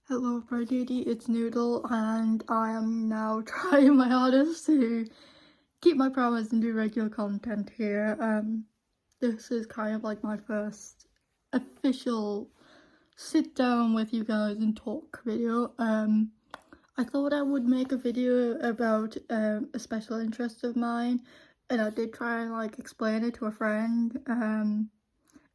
Hello Brady, it's Noodle and I am now trying my hardest to keep my promise and do regular content here. This is kind of like my first official sit down with you guys and talk video. I thought I would make a video about a special interest of mine, and I did try and like explain it to a friend.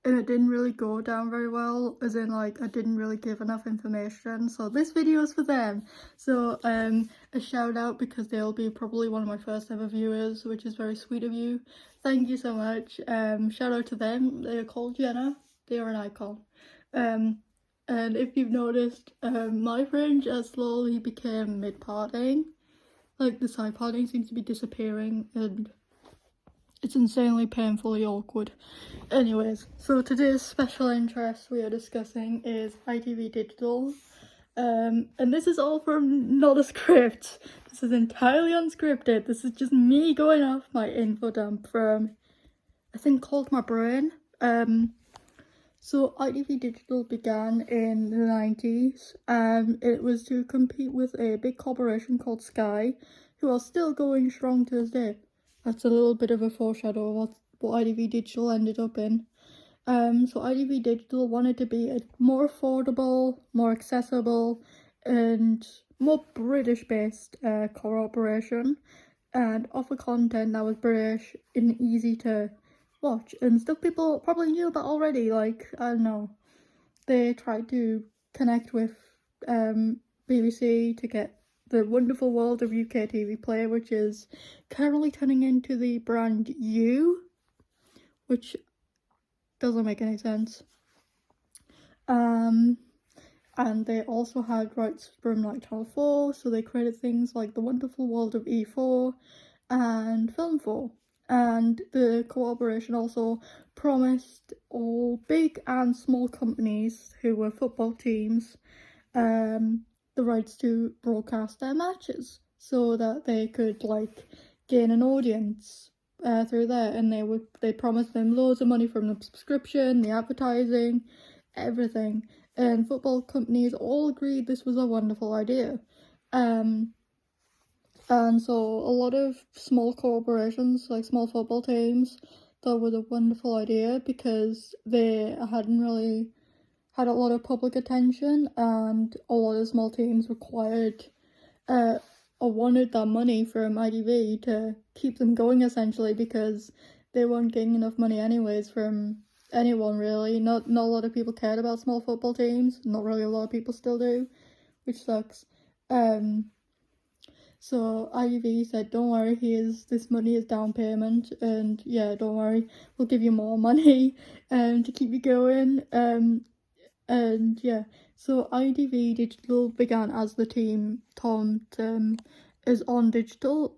And it didn't really go down very well, as in like I didn't really give enough information, so this video is for them. So a shout out, because they'll be probably one of my first ever viewers, which is very sweet of you. Thank you so much. Shout out to them. They are called Jenna. They are an icon. And if you've noticed, my fringe has slowly became mid-parting. Like the side parting seems to be disappearing, and it's insanely painfully awkward. Anyways, so today's special interest we are discussing is ITV Digital. And this is all from not a script. This is entirely unscripted. This is just me going off my info dump from a thing called my brain. So ITV Digital began in the 90s. It was to compete with a big corporation called Sky, who are still going strong to this day. That's a little bit of a foreshadow of what ITV Digital ended up in. So ITV Digital wanted to be a more affordable, more accessible, and more British-based corporation, and offer content that was British and easy to watch, and stuff people probably knew about already. Like, I don't know, they tried to connect with BBC to get the wonderful world of UK TV play, which is currently turning into the brand You, which doesn't make any sense. And they also had rights from like Channel 4, so they created things like the wonderful world of E4 and Film 4. And the cooperation also promised all big and small companies who were football teams the rights to broadcast their matches, so that they could like gain an audience through there. And they promised them loads of money from the subscription, the advertising, everything. And football companies all agreed this was a wonderful idea. And so a lot of small corporations, like small football teams, thought it was a wonderful idea because they hadn't really had a lot of public attention, and a lot of small teams required or wanted that money from ITV to keep them going, essentially, because they weren't getting enough money anyways from anyone, really. Not a lot of people cared about small football teams. Not really a lot of people still do, which sucks. So ITV said, don't worry, this money is down payment, and yeah, don't worry, we'll give you more money to keep you going. And yeah, so ITV Digital began as the team termed as On Digital,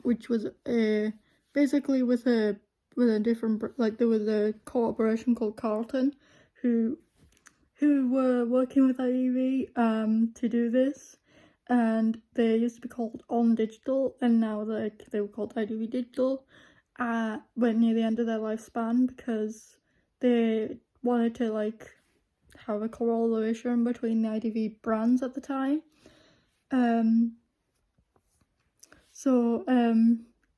which was basically with a different, like, there was a corporation called Carlton who were working with ITV to do this, and they used to be called On Digital, and now they were called ITV Digital. Went near the end of their lifespan because they wanted to like have a correlation between the ITV brands at the time.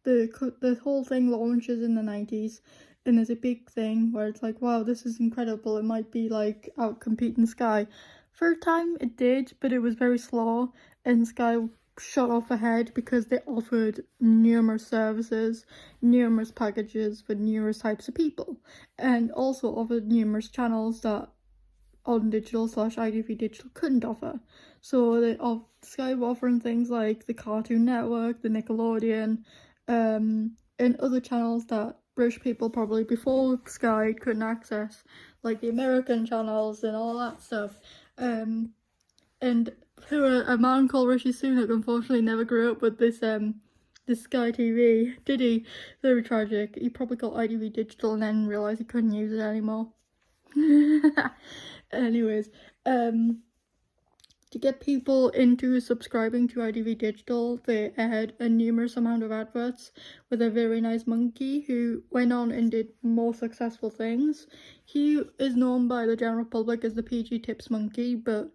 The whole thing launches in the 90s, and there's a big thing where it's like, wow, this is incredible, it might be like out competing Sky. First time it did, but it was very slow, and Sky shot off ahead because they offered numerous services, numerous packages for numerous types of people, and also offered numerous channels that On Digital / ITV Digital couldn't offer. So Sky were offering things like the Cartoon Network, the Nickelodeon, and other channels that British people probably before Sky couldn't access, like the American channels and all that stuff. And through a man called Rishi Sunak, unfortunately never grew up with this Sky TV, did he? Very tragic. He probably got ITV Digital and then realised he couldn't use it anymore. Anyways, to get people into subscribing to ITV Digital, they aired a numerous amount of adverts with a very nice monkey who went on and did more successful things. He is known by the general public as the PG Tips monkey, but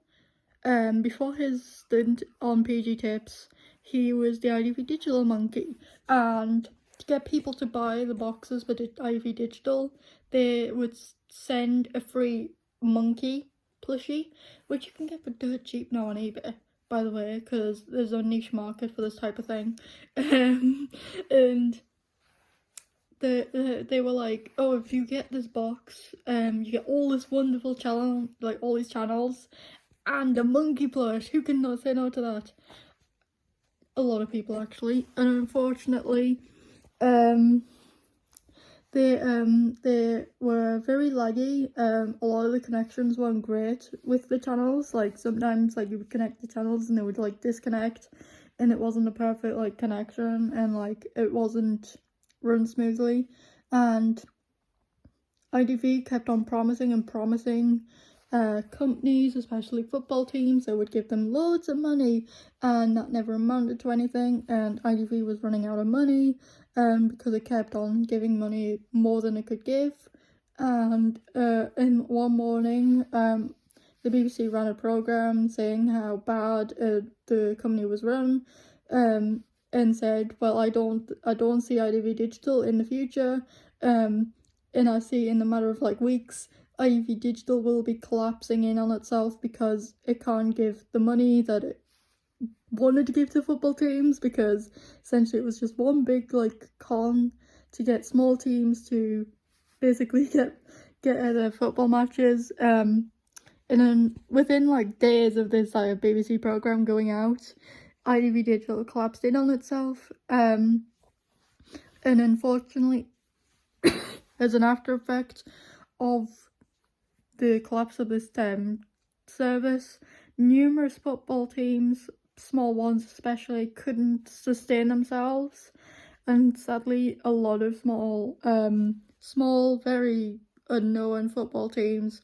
before his stint on PG Tips, he was the ITV Digital monkey, and to get people to buy the boxes for ITV Digital, they would send a free monkey plushie, which you can get for dirt cheap now on eBay, by the way, because there's a niche market for this type of thing. And they were like, oh, if you get this box, you get all this wonderful channel, like all these channels, and a monkey plush. Who can not say no to that? A lot of people, actually. And unfortunately, they were very laggy. A lot of the connections weren't great with the channels. Like sometimes like you would connect the channels and they would like disconnect, and it wasn't a perfect like connection, and like it wasn't run smoothly. And ITV kept on promising and promising companies, especially football teams, that would give them loads of money, and that never amounted to anything. And ITV was running out of money because it kept on giving money more than it could give. And in one morning, the BBC ran a programme saying how bad the company was run, and said, well, I don't see ITV Digital in the future, and I see in the matter of like weeks ITV Digital will be collapsing in on itself because it can't give the money that it wanted to give to football teams, because essentially it was just one big like con to get small teams to basically get their football matches. And then within like days of this BBC programme going out, ITV Digital collapsed in on itself. And unfortunately, as an after effect of the collapse of this service, numerous football teams, small ones especially, couldn't sustain themselves, and sadly a lot of small, very unknown football teams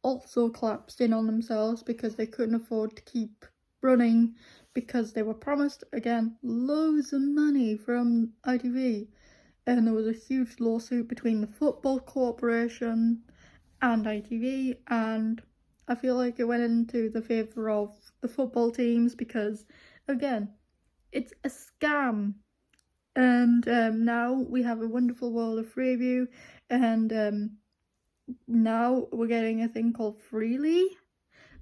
also collapsed in on themselves because they couldn't afford to keep running, because they were promised, again, loads of money from ITV, and there was a huge lawsuit between the Football Corporation and ITV, and I feel like it went into the favour of the football teams because, again, it's a scam. And now we have a wonderful world of Freeview, and now we're getting a thing called Freely,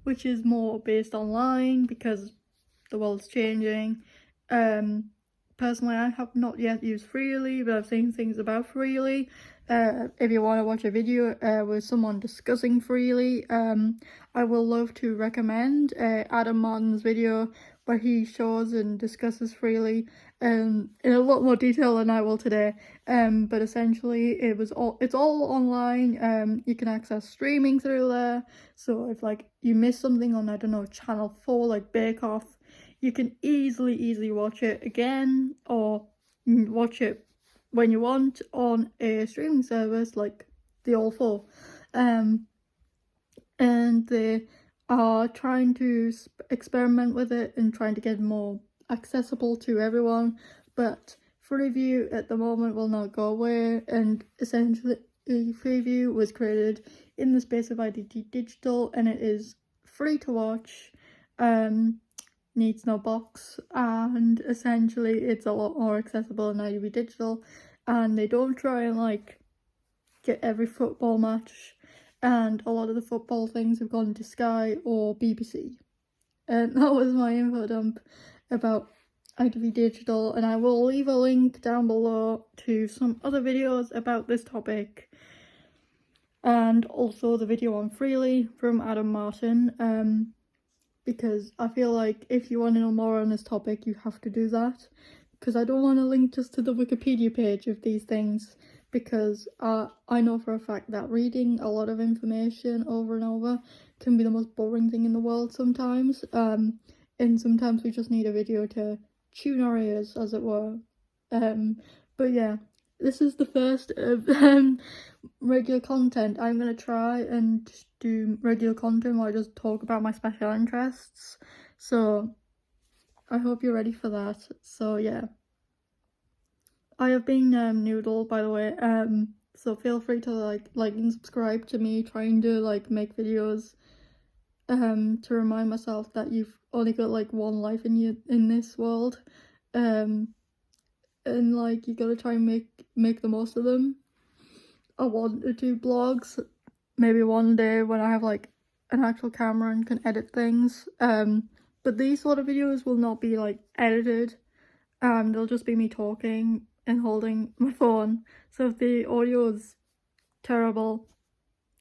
which is more based online because the world's changing. Personally, I have not yet used Freely, but I've seen things about Freely. If you want to watch a video with someone discussing Freely, I will love to recommend Adam Martin's video where he shows and discusses Freely in a lot more detail than I will today. But essentially, it's all online. You can access streaming through there. So if like you miss something on, I don't know, Channel 4 like Bake Off, you can easily watch it again, or watch it when you want on a streaming service like the All4. And they are trying to experiment with it and trying to get more accessible to everyone, but Freeview at the moment will not go away. And essentially Freeview was created in the space of ITV Digital, and it is free to watch, needs no box, and essentially it's a lot more accessible in ITV Digital, and they don't try and like get every football match, and a lot of the football things have gone to Sky or BBC. And that was my info dump about ITV Digital, and I will leave a link down below to some other videos about this topic, and also the video on Freely from Adam Martin, because I feel like if you want to know more on this topic, you have to do that, because I don't want to link just to the Wikipedia page of these things, because I know for a fact that reading a lot of information over and over can be the most boring thing in the world sometimes, and sometimes we just need a video to tune our ears, as it were. But yeah, this is the first of regular content. I'm gonna try and do regular content where I just talk about my special interests. So I hope you're ready for that. So yeah. I have been Noodle, by the way. So feel free to like and subscribe to me trying to like make videos to remind myself that you've only got like one life in this world. And like you gotta try and make the most of them. I want to do blogs maybe one day when I have like an actual camera and can edit things. But these sort of videos will not be like edited. They'll just be me talking and holding my phone. So if the audio is terrible,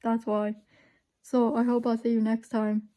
that's why. So I hope I'll see you next time.